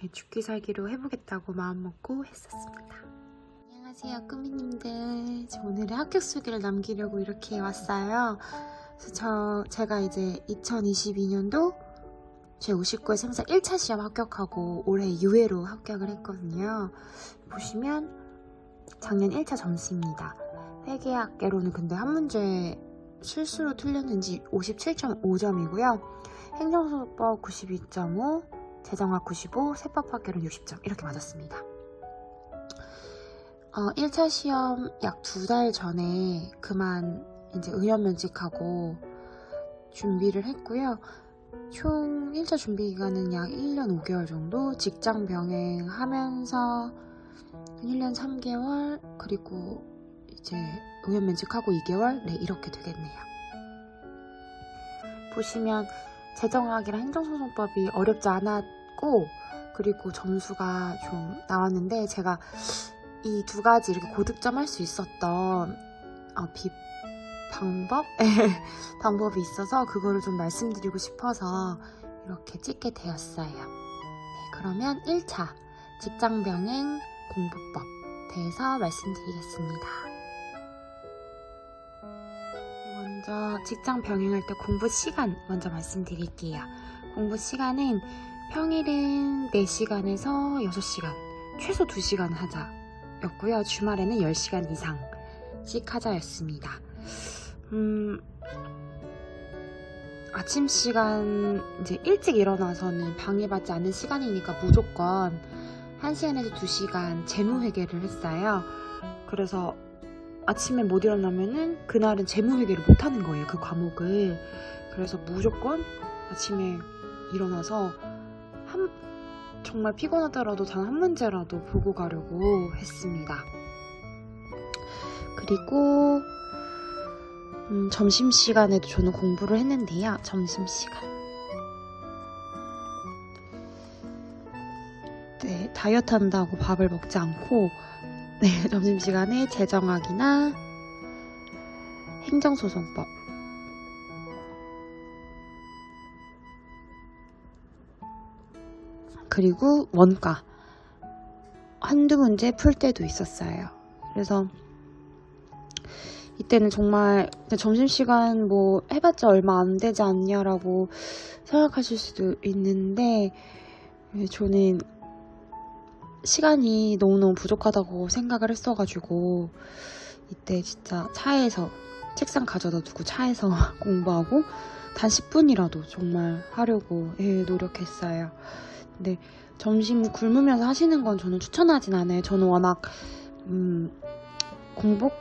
죽기 살기로 해보겠다고 마음먹고 했었습니다. 안녕하세요 꾸미님들. 오늘의 합격 소개를 남기려고 이렇게 왔어요. 그래서 제가 이제 2022년도 제59회 세무사 1차 시험 합격하고 올해 유예로 합격을 했거든요. 보시면 작년 1차 점수입니다. 회계학개론은 근데 한 문제 실수로 틀렸는지 57.5점이고요. 행정소득법 92.5, 재정학 95, 세법학개론 60점 이렇게 맞았습니다. 1차 시험 약 2달 전에 그만 이제 의원면직하고 준비를 했고요. 총 1차 준비 기간은 약 1년 5개월 정도, 직장 병행하면서 1년 3개월, 그리고 이제 의원면직하고 2개월, 네, 이렇게 되겠네요. 보시면 재정학이랑 행정소송법이 어렵지 않았고, 그리고 점수가 좀 나왔는데, 제가 이 두 가지 이렇게 고득점 할 수 있었던 방법이 있어서 그거를 좀 말씀드리고 싶어서 이렇게 찍게 되었어요. 네, 그러면 1차 직장병행 공부법 대해서 말씀드리겠습니다. 먼저 직장 병행할 때 공부 시간 먼저 말씀드릴게요. 공부 시간은 평일은 4시간에서 6시간, 최소 2시간 하자 였고요. 주말에는 10시간 이상씩 하자였습니다. 아침 시간 이제 일찍 일어나서는 방해받지 않는 시간이니까 무조건 1시간에서 2시간 재무회계를 했어요. 그래서 아침에 못 일어나면은 그날은 재무회계를 못 하는 거예요, 그 과목을. 그래서 무조건 아침에 일어나서 정말 피곤하더라도 단 한 문제라도 보고 가려고 했습니다. 그리고 점심시간에도 저는 공부를 했는데요. 점심시간. 네, 다이어트 한다고 밥을 먹지 않고, 네, 점심시간에 재정학이나 행정소송법, 그리고 원가 한두 문제 풀 때도 있었어요. 그래서 이때는 정말 점심시간 뭐 해봤자 얼마 안 되지 않냐라고 생각하실 수도 있는데, 저는 시간이 너무너무 부족하다고 생각을 했어가지고 이때 진짜 차에서 책상 가져다 두고 차에서 공부하고 단 10분이라도 정말 하려고 노력했어요. 근데 점심 굶으면서 하시는 건 저는 추천하진 않아요. 저는 워낙 공복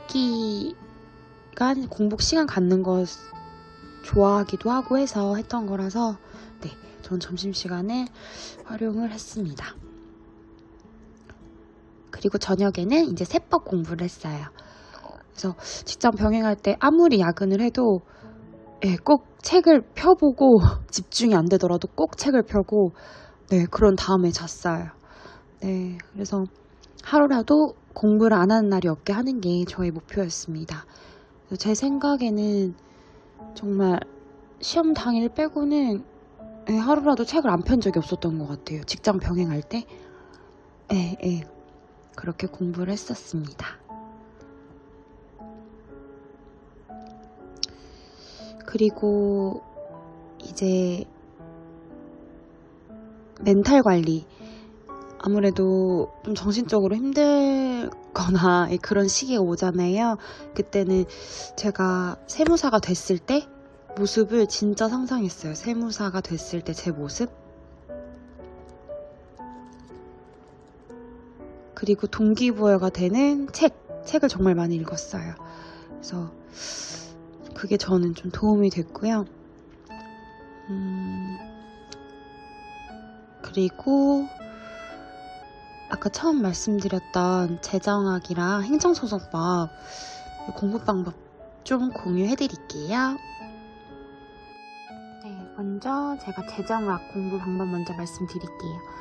시간 갖는 거 좋아하기도 하고 해서 했던 거라서, 네, 저는 점심시간에 활용을 했습니다. 그리고 저녁에는 이제 세법 공부를 했어요. 그래서 직장 병행할 때 아무리 야근을 해도 꼭 책을 펴보고 집중이 안 되더라도 꼭 책을 펴고, 네, 그런 다음에 잤어요. 네, 그래서 하루라도 공부를 안 하는 날이 없게 하는 게 저의 목표였습니다. 제 생각에는 정말 시험 당일 빼고는 하루라도 책을 안 편 적이 없었던 것 같아요. 직장 병행할 때. 그렇게 공부를 했었습니다. 그리고 이제 멘탈 관리, 아무래도 좀 정신적으로 힘들거나 그런 시기가 오잖아요. 그때는 제가 세무사가 됐을 때 모습을 진짜 상상했어요. 세무사가 됐을 때 제 모습. 그리고 동기부여가 되는 책을 정말 많이 읽었어요. 그래서 그게 저는 좀 도움이 됐고요. 그리고 아까 처음 말씀드렸던 재정학이랑 행정소송법 공부 방법 좀 공유해드릴게요. 네, 먼저 제가 재정학 공부 방법 먼저 말씀드릴게요.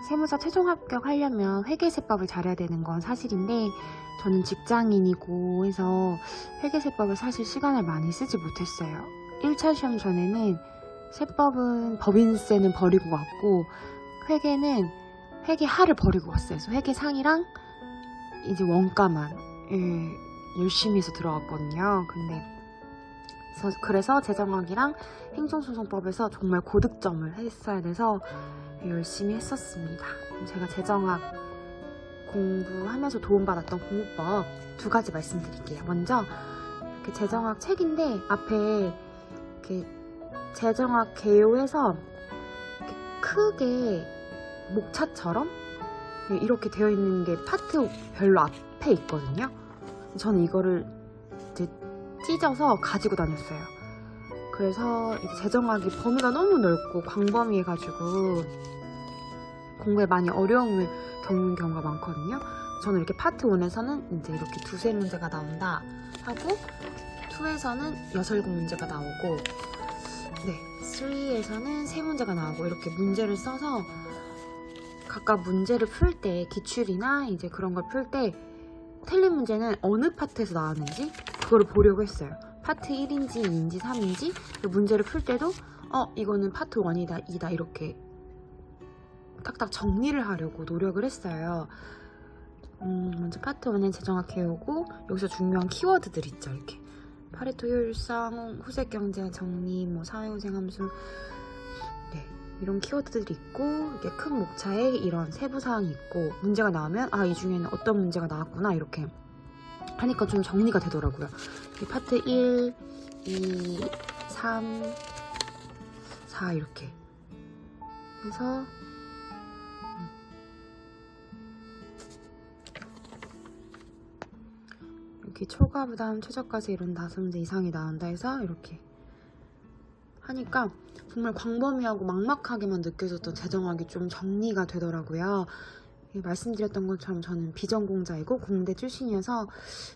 세무사 최종 합격하려면 회계세법을 잘해야 되는 건 사실인데, 저는 직장인이고 해서 회계세법을 사실 시간을 많이 쓰지 못했어요. 1차 시험 전에는 세법은 법인세는 버리고 왔고, 회계는 회계하를 버리고 왔어요. 그래서 회계상이랑 이제 원가만 열심히 해서 들어갔거든요. 근데 그래서 재정학이랑 행정소송법에서 정말 고득점을 했어야 돼서 열심히 했었습니다. 제가 재정학 공부하면서 도움받았던 공부법 2가지 말씀드릴게요. 먼저 이렇게 재정학 책인데 앞에 이렇게 재정학 개요해서 이렇게 크게 목차처럼 이렇게 되어 있는 게 파트별로 앞에 있거든요. 저는 이거를 이제 찢어서 가지고 다녔어요. 그래서 이제 재정학이 범위가 너무 넓고 광범위해가지고 공부에 많이 어려움을 겪는 경우가 많거든요. 저는 이렇게 파트 1에서는 이제 이렇게 2-3문제가 나온다 하고 2에서는 6-7 문제가 나오고 3에서는 3문제가 나오고 이렇게 문제를 써서 각각 문제를 풀 때 기출이나 이제 그런 걸 풀 때 틀린 문제는 어느 파트에서 나왔는지 그거를 보려고 했어요. 파트 1인지 2인지 3인지 문제를 풀 때도 이거는 파트 1이다 2다 이렇게 딱딱 정리를 하려고 노력을 했어요. 먼저 파트 1은 재정학 개요고 여기서 중요한 키워드들 있죠. 이렇게 파레토 효율상, 후색 경제 정리, 뭐 사회후생 함수 이런 키워드들이 있고 이게 큰 목차에 이런 세부 사항이 있고 문제가 나오면 이 중에는 어떤 문제가 나왔구나 이렇게 하니까 좀 정리가 되더라고요. 이 파트 1, 2, 3, 4 이렇게 해서 이렇게 초과 부담, 최저가세 이런 5문제 이상이 나온다 해서 이렇게 하니까 정말 광범위하고 막막하게만 느껴졌던 재정학이 좀 정리가 되더라고요. 말씀드렸던 것처럼 저는 비전공자이고 공대 출신이어서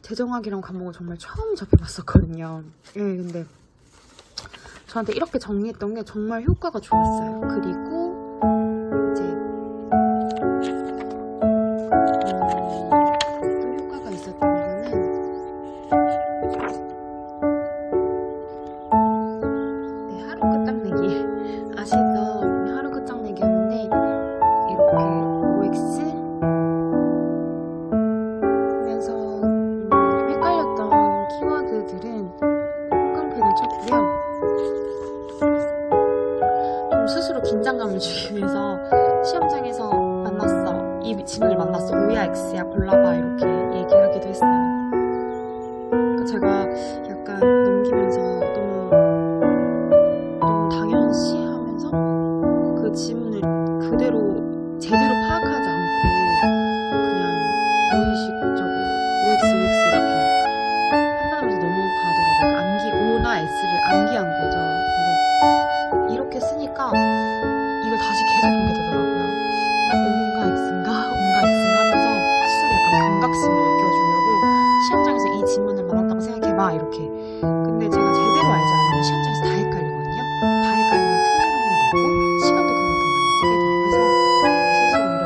재정학이란 과목을 정말 처음 접해봤었거든요. 근데 저한테 이렇게 정리했던 게 정말 효과가 좋았어요. 그리고 이제 또 효과가 있었던 거는 하루 끝장내기 아시죠? 하루 끝장내기였는데 이렇게 OX 하면서 헷갈렸던 키워드들은 형광펜을 쳤고요. 좀 스스로 긴장감을 주기 위해서 시험장에서 이 지문을 만났어. O야 X야 골라봐 이렇게 얘기하기도 했어요. 그러니까 제가 약간 넘기면서 너무 당연시 하면서 그 지문을 그대로 제대로 파악하지 않고 그냥 무의식적으로 OX, OX 이렇게 판단하면서 넘어가더라고요. O나 S를 암기한 거죠. 근데 이렇게 쓰니까 이걸 다시 계속 보게 되더라고요. O인가 X인가? O인가 X인가 하면서 스스로 약간 경각심을 느껴주려고 시험장에서 이 지문을 만났다고 생각해봐 이렇게. 근데 제가 제대로 알지 않으면 시험장에서 다 헷갈리거든요. 다 헷갈리면 틀린 확률이 높고 시간도 그만큼 많이 쓰게 되고 해서 스스로 이런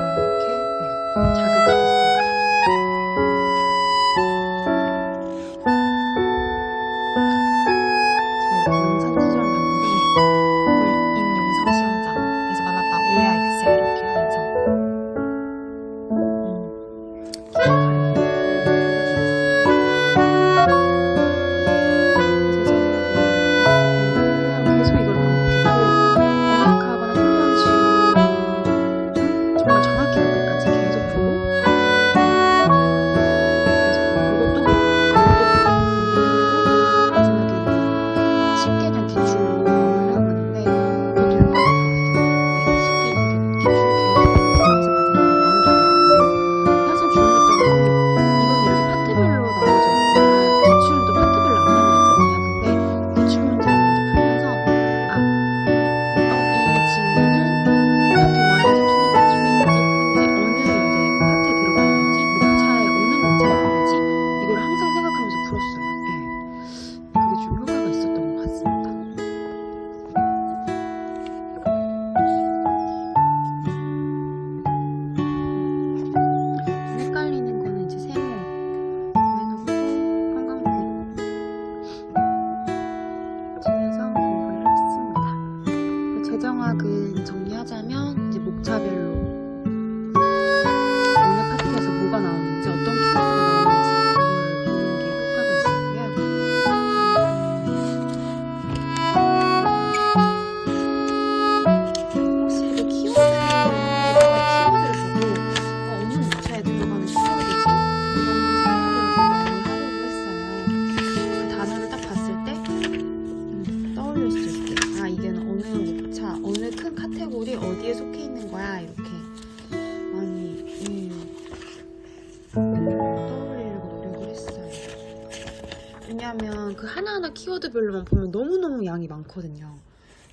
왜냐하면 그 하나하나 키워드별로만 보면 너무너무 양이 많거든요.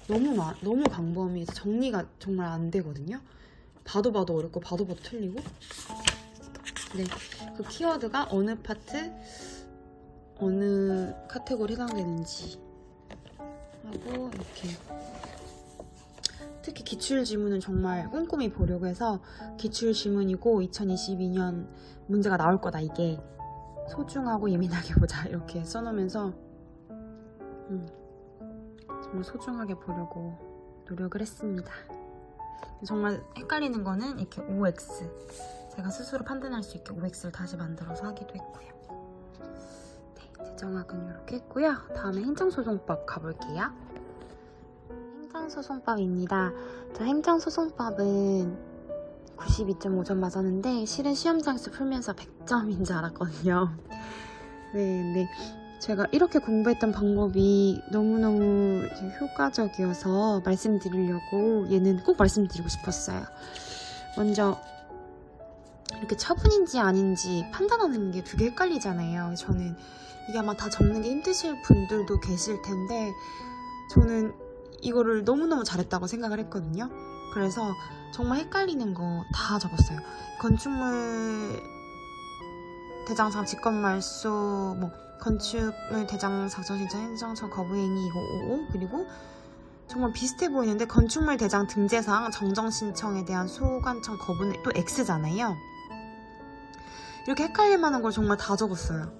너무 광범위해서 정리가 정말 안 되거든요. 봐도 어렵고 봐도 틀리고. 네, 그 키워드가 어느 파트, 어느 카테고리 해당되는지 하고 이렇게. 특히 기출지문은 정말 꼼꼼히 보려고 해서 기출지문이고 2022년 문제가 나올 거다, 이게 소중하고 예민하게 보자 이렇게 써놓으면서 정말 소중하게 보려고 노력을 했습니다. 정말 헷갈리는 거는 이렇게 OX, 제가 스스로 판단할 수 있게 OX를 다시 만들어서 하기도 했고요. 네, 재정학은 이렇게 했고요. 다음에 행정소송법 가볼게요. 행정소송법입니다. 자, 행정소송법은 92.5점 맞았는데 실은 시험장에서 풀면서 100점인 줄 알았거든요. 네, 제가 이렇게 공부했던 방법이 너무너무 효과적이어서 말씀드리려고 얘는 꼭 말씀드리고 싶었어요. 먼저 이렇게 처분인지 아닌지 판단하는 게 되게 헷갈리잖아요. 저는 이게 아마 다 적는 게 힘드실 분들도 계실 텐데 저는 이거를 너무너무 잘했다고 생각을 했거든요. 그래서 정말 헷갈리는 거 다 적었어요. 건축물 대장상 직권말소, 뭐 건축물 대장 작성 신청 행정처 거부행위 이거 55, 그리고 정말 비슷해 보이는데 건축물 대장 등재사항 정정 신청에 대한 소관청 거부는 또 X잖아요. 이렇게 헷갈릴 만한 걸 정말 다 적었어요.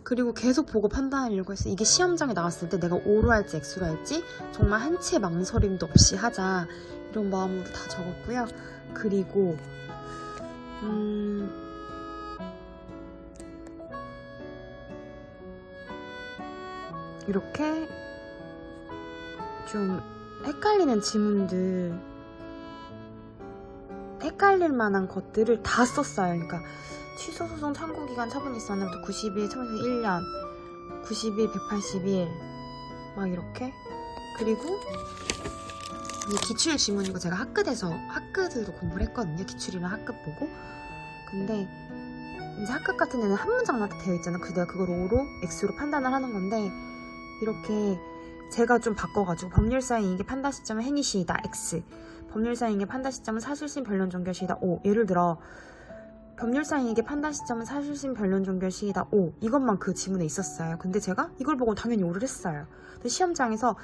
그리고 계속 보고 판단하려고 했어요. 이게 시험장에 나왔을 때 내가 O로 할지 X로 할지 정말 한 치의 망설임도 없이 하자, 이런 마음으로 다 적었고요. 그리고 이렇게 좀 헷갈리는 지문들, 헷갈릴 만한 것들을 다 썼어요. 그러니까 취소소송 청구기간 처분이 있었는데 90일, 처분에서 1년, 90일, 180일 막 이렇게. 그리고 기출 지문이고 제가 학급들도 공부를 했거든요. 기출이랑 학급 보고. 근데 이제 학급 같은 데는 한 문장만 되어 있잖아요. 내가 그걸 O로 X로 판단을 하는 건데 이렇게 제가 좀 바꿔가지고 법률사인 이게 판단 시점은 행위 시이다 X, 법률사인 이게 판단 시점은 사실심 변론 종결 시이다 O. 예를 들어 법률사인 이게 판단 시점은 사실심 변론 종결 시이다 O, 이것만 그 지문에 있었어요. 근데 제가 이걸 보고 당연히 O를 했어요. 근데 시험장에서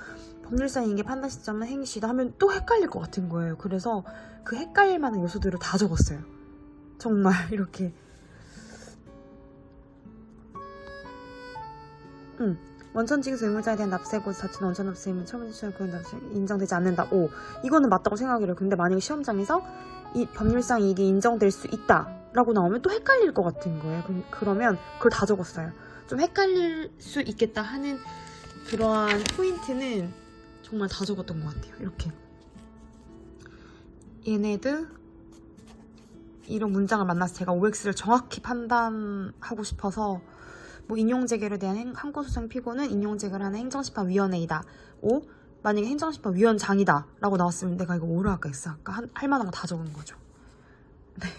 법률사인 이게 판단 시점은 행위 시이다 하면 또 헷갈릴 것 같은 거예요. 그래서 그 헷갈릴 만한 요소들을 다 적었어요. 정말 이렇게. 원천징수 의무자에 대한 납세고 자체는 원천 납세 의무 처분지처럼 그런 납세 인정되지 않는다. O. 이거는 맞다고 생각해요. 근데 만약에 시험장에서 이 법률상 이게 인정될 수 있다 라고 나오면 또 헷갈릴 것 같은 거예요. 그러면 그걸 다 적었어요. 좀 헷갈릴 수 있겠다 하는 그러한 포인트는 정말 다 적었던 것 같아요. 이렇게 얘네들 이런 문장을 만나서 제가 OX를 정확히 판단하고 싶어서 뭐 인용재개를 대한 항고소송 피고는 인용재개를 하는 행정심판위원회이다. O. 만약에 행정심판위원장이다 라고 나왔으면 내가 이거 O를 할까 X 할까 할 만한 거 다 적은 거죠. 네.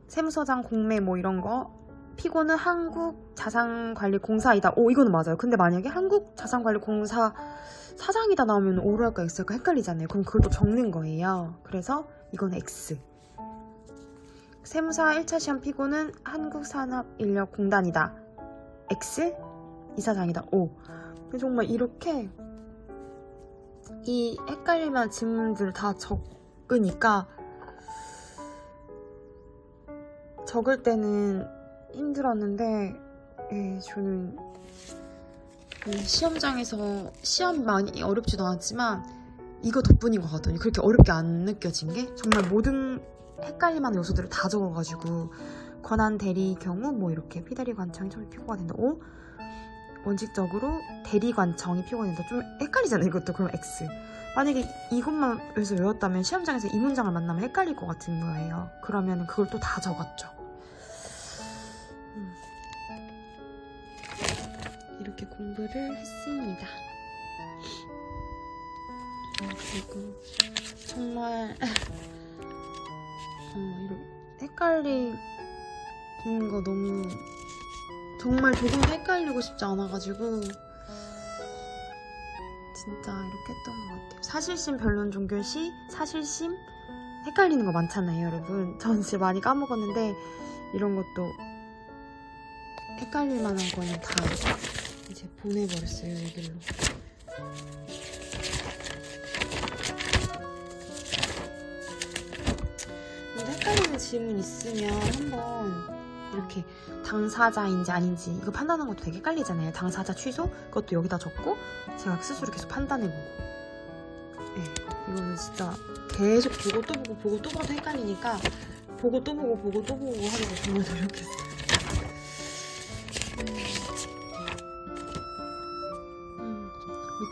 세무서장 공매 뭐 이런 거 피고는 한국자산관리공사이다. O. 이거는 맞아요. 근데 만약에 한국자산관리공사 사장이다 나오면 O를 할까 X 할까 헷갈리잖아요. 그럼 그걸 또 적는 거예요. 그래서 이건 X. 세무사 1차 시험 피고는 한국산업인력공단이다. X. 이사장이다. O. 정말 이렇게 이 헷갈릴만한 질문들을 다 적으니까 적을 때는 힘들었는데 저는 시험장에서 시험이 많이 어렵지도 않았지만 이거 덕분인 것 같더니 그렇게 어렵게 안 느껴진 게 정말 모든 헷갈릴만한 요소들을 다 적어가지고 권한 대리 경우 뭐 이렇게 피대리 관청이 처음에 피고가 된다. O. 원칙적으로 대리관청이 피고가 된다. 좀 헷갈리잖아요 이것도. 그럼 X. 만약에 이것만 여기서 외웠다면 시험장에서 이 문장을 만나면 헷갈릴 것 같은 거예요. 그러면 그걸 또 다 적었죠. 이렇게 공부를 했습니다. 그리고 정말 이렇게 거 너무 정말 조금도 헷갈리고 싶지 않아가지고 진짜 이렇게 했던 것 같아요. 사실심, 변론, 종결시, 사실심 헷갈리는 거 많잖아요, 여러분. 전 진짜 많이 까먹었는데 이런 것도 헷갈릴 만한 거는 다 이제 보내버렸어요, 여기로. 근데 헷갈리는 질문 있으면 한번 이렇게 당사자인지 아닌지 이거 판단하는 것도 되게 헷갈리잖아요. 당사자 취소? 그것도 여기다 적고 제가 스스로 계속 판단해보고. 네, 이거는 진짜 계속 보고 또 보고 보고 또 봐도 헷갈리니까 보고 또 보고 보고 또 보고 하려고 정말 노력했어요.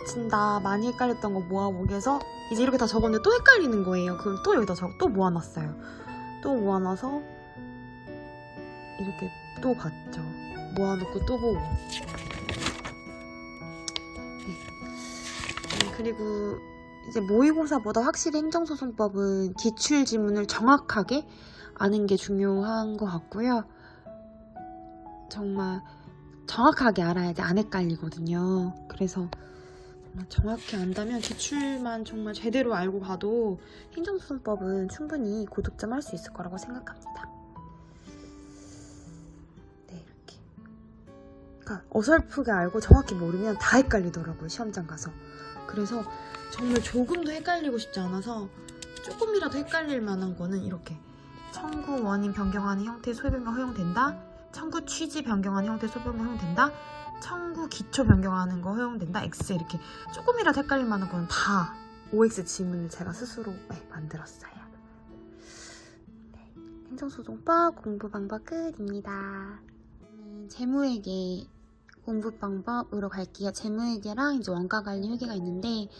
미친다. 많이 헷갈렸던 거 모아보기에서 이제 이렇게 다 적었는데 또 헷갈리는 거예요. 그걸 또 여기다 또 모아놨어요. 또 모아놔서 이렇게 또 봤죠. 모아놓고 또 보고. 네. 그리고 이제 모의고사보다 확실히 행정소송법은 기출지문을 정확하게 아는 게 중요한 것 같고요. 정말 정확하게 알아야지 안 헷갈리거든요. 그래서 정확히 안다면 기출만 정말 제대로 알고 가도 행정소송법은 충분히 고득점할 수 있을 거라고 생각합니다. 네, 이렇게. 그러니까 어설프게 알고 정확히 모르면 다 헷갈리더라고요, 시험장 가서. 그래서 정말 조금도 헷갈리고 싶지 않아서 조금이라도 헷갈릴 만한 거는 이렇게 청구 원인 변경하는 형태의 소변경 허용된다, 청구 취지 변경하는 형태의 소변경 허용된다, 청구 기초 변경하는 거 허용된다, X. 이렇게 조금이라도 헷갈릴 만한 건 다 OX 지문을 제가 스스로 만들었어요. 네, 행정소송법 공부 방법 끝입니다. 재무회계 공부 방법으로 갈게요. 재무회계랑 이제 원가관리 회계가 있는데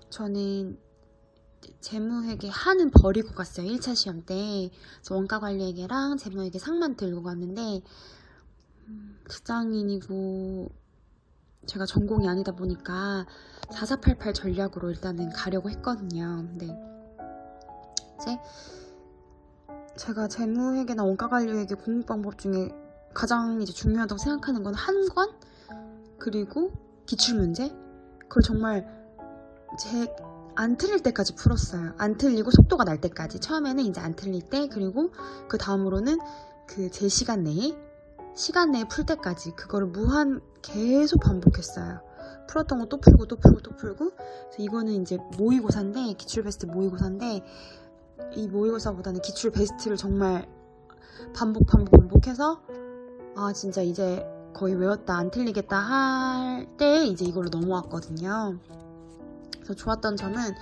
저는 재무회계 하는 버리고 갔어요. 1차 시험 때. 그래서 원가관리회계랑 재무회계 상만 들고 갔는데 직장인이고 제가 전공이 아니다 보니까 4488 전략으로 일단은 가려고 했거든요. 근데 이제 제가 재무회계나 원가관리회계 공부방법 중에 가장 이제 중요하다고 생각하는 건 한 권 그리고 기출문제. 그걸 정말 안 틀릴 때까지 풀었어요. 안 틀리고 속도가 날 때까지. 처음에는 이제 안 틀릴 때, 그리고 그 다음으로는 그 제 시간 내에 풀 때까지 그거를 무한 계속 반복했어요. 풀었던 거 또 풀고 또 풀고 또 풀고. 그래서 이거는 이제 모의고사인데, 기출 베스트 모의고사인데 이 모의고사보다는 기출 베스트를 정말 반복해서 진짜 이제 거의 외웠다, 안 틀리겠다 할 때 이제 이걸로 넘어왔거든요. 그래서 좋았던 점은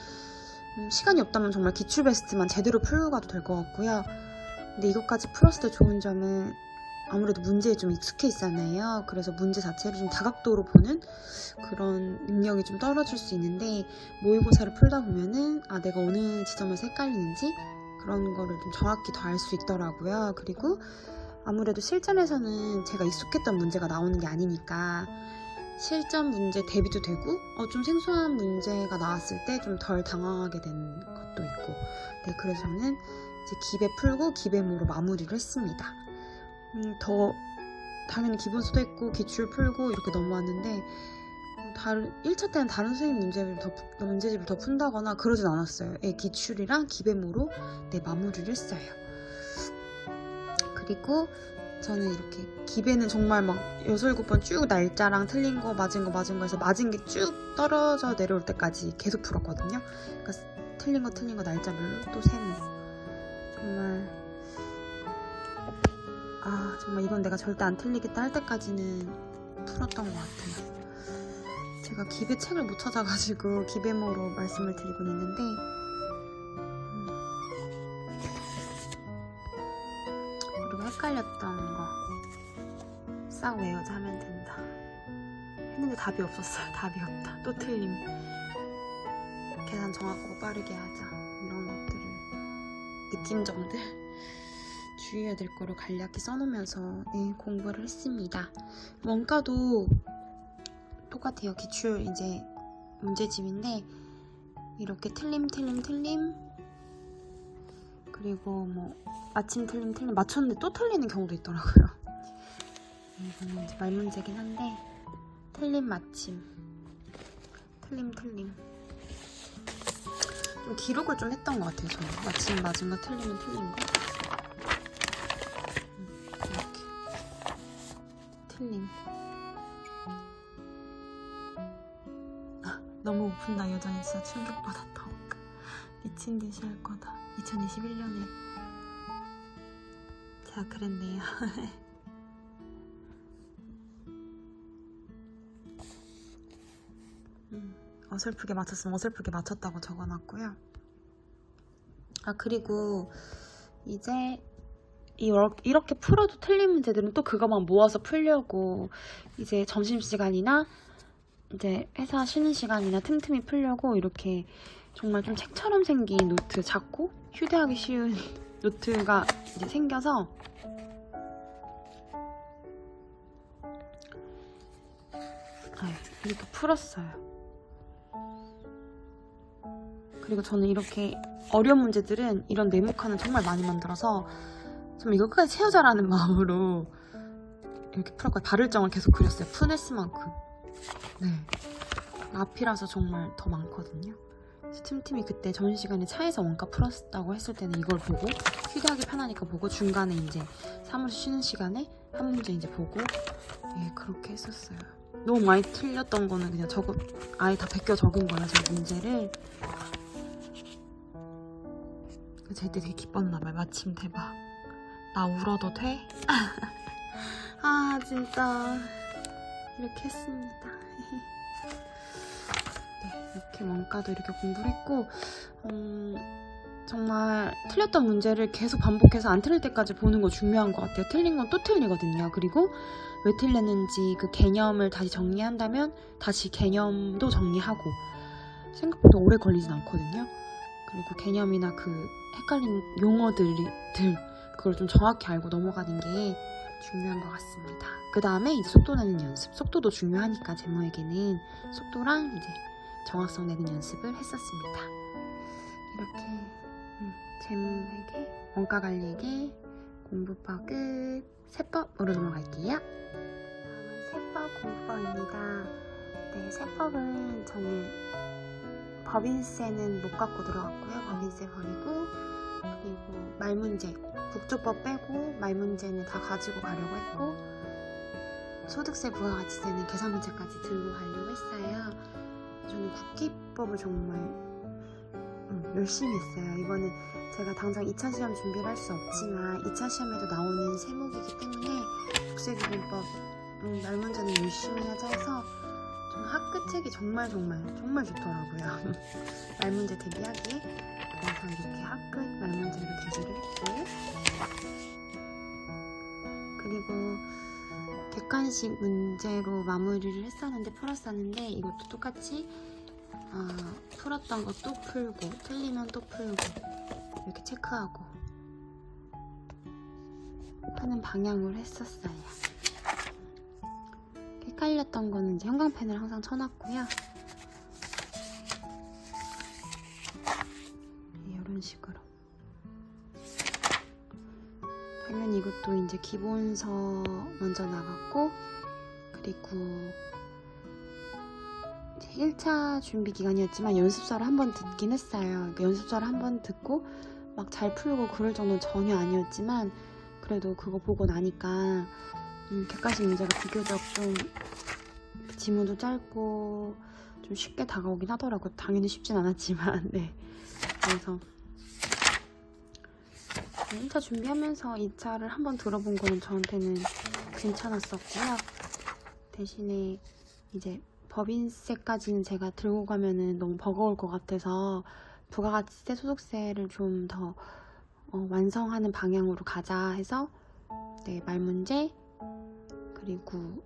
시간이 없다면 정말 기출 베스트만 제대로 풀고 가도 될 것 같고요. 근데 이것까지 풀었을 때 좋은 점은 아무래도 문제에 좀 익숙해 있잖아요. 그래서 문제 자체를 좀 다각도로 보는 그런 능력이 좀 떨어질 수 있는데, 모의고사를 풀다 보면은 내가 어느 지점에서 헷갈리는지 그런 거를 좀 정확히 더 알 수 있더라고요. 그리고 아무래도 실전에서는 제가 익숙했던 문제가 나오는 게 아니니까 실전 문제 대비도 되고 좀 생소한 문제가 나왔을 때 좀 덜 당황하게 된 것도 있고. 네, 그래서 저는 이제 기배 풀고 기배모로 마무리를 했습니다. 더 당연히 기본수도 했고 기출 풀고 이렇게 넘어왔는데 1차 때는 다른 선생님 문제집을 더 푼다거나 그러진 않았어요. 기출이랑 기배모로 마무리를 했어요. 그리고 저는 이렇게 기배는 정말 막 6, 7번 쭉 날짜랑 틀린 거 맞은 거 해서 맞은 게 쭉 떨어져 내려올 때까지 계속 풀었거든요. 그러니까 틀린 거 날짜별로 또 세모. 정말 이건 내가 절대 안 틀리겠다 할 때까지는 풀었던 것 같아요. 제가 기배 책을 못 찾아가지고 기배모로 말씀을 드리곤 있는데 그리고 헷갈렸던 거 싹 외워서 하면 된다 했는데 답이 없었어요. 답이 없다. 또 틀림. 계산 정확하고 빠르게 하자. 이런 것들을 느낌점들 주의해야 될 거를 간략히 써놓으면서 공부를 했습니다. 원가도 똑같아요. 기출 이제 문제집인데 이렇게 틀림 그리고 뭐 아침 틀림 맞췄는데 또 틀리는 경우도 있더라고요. 이거는 이제 말문제긴 한데 틀림 마침, 틀림 좀 기록을 좀 했던 것 같아요. 저는 마침 맞은 거, 틀리면 틀린 거. 이렇게 틀림. 너무 오픈다. 여전히 진짜 충격받았다. 미친 듯이 할 거다. 2021년에 제가 그랬네요. 어설프게 맞췄으면 어설프게 맞췄다고 적어놨고요. 아, 그리고 이제 이렇게 풀어도 틀린 문제들은 또 그것만 모아서 풀려고 이제 점심시간이나 이제 회사 쉬는 시간이나 틈틈이 풀려고 이렇게 정말 좀 책처럼 생긴 노트, 작고 휴대하기 쉬운 노트가 이제 생겨서 이렇게 풀었어요. 그리고 저는 이렇게 어려운 문제들은 이런 네모칸을 정말 많이 만들어서 좀 이거 끝까지 채우자라는 마음으로 이렇게 풀었고요. 발을정을 계속 그렸어요. 푸네스만큼. 네, 앞이라서 정말 더 많거든요. 틈틈이 그때 점심시간에 차에서 원가 풀었다고 했을 때는 이걸 보고 휴대하기 편하니까 보고 중간에 이제 사무실 쉬는 시간에 한 문제 이제 보고 그렇게 했었어요. 너무 많이 틀렸던 거는 그냥 아예 다 베껴 적은 거예요. 제 문제를. 제 때 되게 기뻤나봐요. 마침 대박. 나 울어도 돼? 아, 진짜 이렇게 했습니다. 네, 이렇게 원가도 이렇게 공부를 했고 정말 틀렸던 문제를 계속 반복해서 안 틀릴 때까지 보는 거 중요한 것 같아요. 틀린 건 또 틀리거든요. 그리고 왜 틀렸는지 그 개념을 다시 정리한다면 다시 개념도 정리하고 생각보다 오래 걸리진 않거든요. 그리고 개념이나 그 헷갈린 용어들 그걸 좀 정확히 알고 넘어가는 게 중요한 것 같습니다. 그 다음에 이제 속도 내는 연습. 속도도 중요하니까 제모에게는 속도랑 이제 정확성 내는 연습을 했었습니다. 이렇게 제모에게 원가 관리에게 공부법 끝. 세법으로 넘어갈게요. 다음은 세법 공부법입니다. 네, 세법은 저는 법인세는 못 갖고 들어갔고요. 법인세 버리고, 그리고 말문제, 국조법 빼고 말문제는 다 가지고 가려고 했고, 소득세 부가가치세는 계산 문제까지 들고 가려고 했어요. 저는 국기법을 정말 열심히 했어요. 이거는 제가 당장 2차 시험 준비를 할 수 없지만 2차 시험에도 나오는 세목이기 때문에 국세기본법 말문제는 열심히 하자 해서 저는 학교 책이 정말 좋더라고요. 말문제 대비하기에. 그래서 이렇게 학끝 말문제를 대비를 했고, 그리고 객관식 문제로 마무리를 풀었었는데 이것도 똑같이 풀었던 거 또 풀고 틀리면 또 풀고 이렇게 체크하고 하는 방향으로 했었어요. 헷갈렸던 거는 이제 형광펜을 항상 쳐놨고요. 이런 식으로. 당연히 이것도 이제 기본서 먼저 나갔고, 그리고 이제 1차 준비 기간이었지만 연습서를 한번 듣긴 했어요. 그러니까 연습서를 한번 듣고 막 잘 풀고 그럴 정도는 전혀 아니었지만 그래도 그거 보고 나니까 객관식 문제가 비교적 좀 지문도 짧고 좀 쉽게 다가오긴 하더라고요. 당연히 쉽진 않았지만. 네. 그래서 1차 준비하면서 2차를 한번 들어본 거는 저한테는 괜찮았었고요. 대신에 이제 법인세까지는 제가 들고 가면은 너무 버거울 것 같아서 부가가치세, 소득세를 좀 더 완성하는 방향으로 가자 해서 네, 말문제 그리고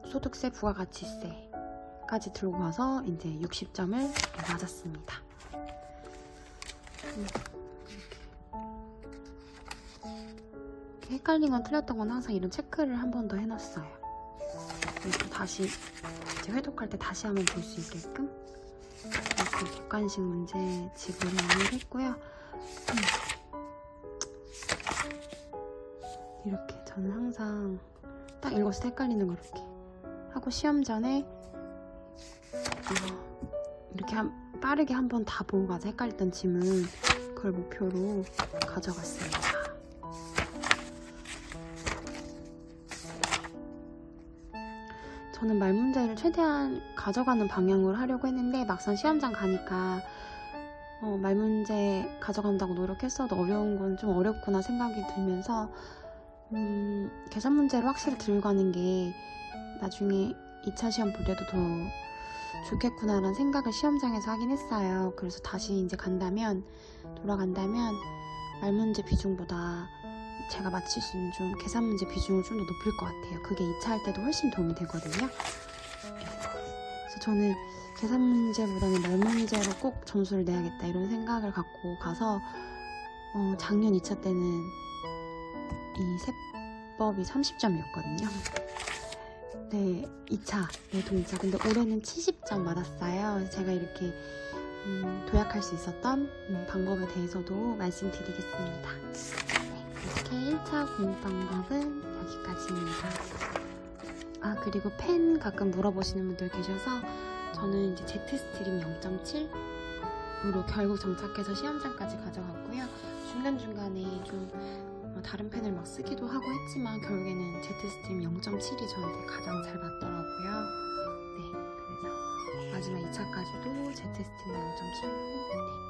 소득세, 부가가치세까지 들고 가서 이제 60점을 맞았습니다. 이렇게 헷갈린 건 틀렸던 건 항상 이런 체크를 한 번 더 해놨어요. 그리고 다시 이제 회독할 때 다시 한번 볼 수 있게끔 이렇게 객관식 문제 지불을 했고요. 이렇게 저는 항상 딱 읽었을 때 헷갈리는 거 이렇게 하고 시험 전에 이렇게 빠르게 한번 다 보고 가서 헷갈렸던 짐은 그걸 목표로 가져갔습니다. 저는 말 문제를 최대한 가져가는 방향으로 하려고 했는데 막상 시험장 가니까 말 문제 가져간다고 노력했어도 어려운 건 좀 어렵구나 생각이 들면서 계산 문제를 확실히 들고 가는 게 나중에 2차 시험 볼 때도 더 좋겠구나라는 생각을 시험장에서 하긴 했어요. 그래서 다시 이제 돌아간다면 말 문제 비중보다 제가 맞힐 수 있는 좀 계산 문제 비중을 좀 더 높일 것 같아요. 그게 2차 할 때도 훨씬 도움이 되거든요. 그래서 저는 계산 문제보다는 말 문제로 꼭 점수를 내야겠다 이런 생각을 갖고 가서 작년 2차 때는 이 세법이 30점이었거든요. 네, 2차 동차. 근데 올해는 70점 받았어요. 그래서 제가 이렇게 도약할 수 있었던 방법에 대해서도 말씀드리겠습니다. 네, 이렇게 1차 공부 방법은 여기까지입니다. 그리고 펜 가끔 물어보시는 분들 계셔서 저는 이제 제트스트림 0.7으로 결국 정착해서 시험장까지 가져갔고요. 중간중간에 좀 다른 펜을 막 쓰기도 하고 했지만 결국에는 제트스트림 0.7이 저한테 가장 잘 맞더라고요. 네, 그래서 마지막 2차까지도 제트스트림 0.7로